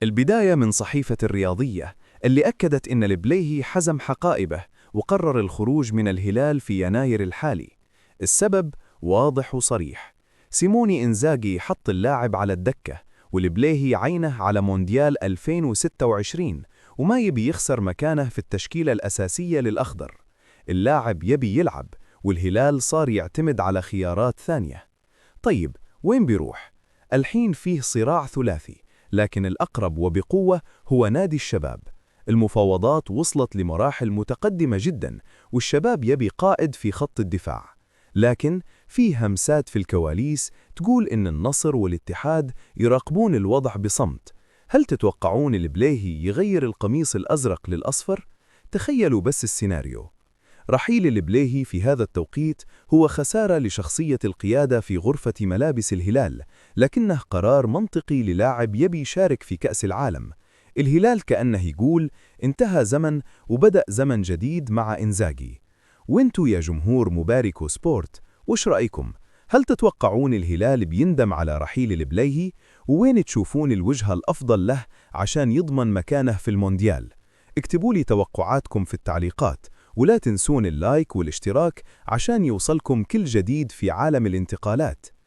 البداية من صحيفة الرياضية اللي أكدت إن البليهي حزم حقائبه وقرر الخروج من الهلال في يناير الحالي. السبب واضح وصريح، سيموني إنزاغي حط اللاعب على الدكة والبليهي عينه على مونديال 2026 وما يبي يخسر مكانه في التشكيلة الأساسية للأخضر. اللاعب يبي يلعب والهلال صار يعتمد على خيارات ثانية. طيب وين بيروح؟ الحين فيه صراع ثلاثي، لكن الأقرب وبقوة هو نادي الشباب. المفاوضات وصلت لمراحل متقدمة جدا والشباب يبي قائد في خط الدفاع، لكن فيه همسات في الكواليس تقول إن النصر والاتحاد يراقبون الوضع بصمت. هل تتوقعون البليهي يغير القميص الأزرق للأصفر؟ تخيلوا بس السيناريو. رحيل البليهي في هذا التوقيت هو خسارة لشخصية القيادة في غرفة ملابس الهلال، لكنه قرار منطقي للاعب يبي يشارك في كأس العالم. الهلال كأنه يقول انتهى زمن وبدأ زمن جديد مع إنزاغي. وانتو يا جمهور مباركو سبورت، وش رأيكم؟ هل تتوقعون الهلال بيندم على رحيل البليهي؟ ووين تشوفون الوجهة الأفضل له عشان يضمن مكانه في المونديال؟ اكتبوا لي توقعاتكم في التعليقات، ولا تنسون اللايك والاشتراك عشان يوصلكم كل جديد في عالم الانتقالات.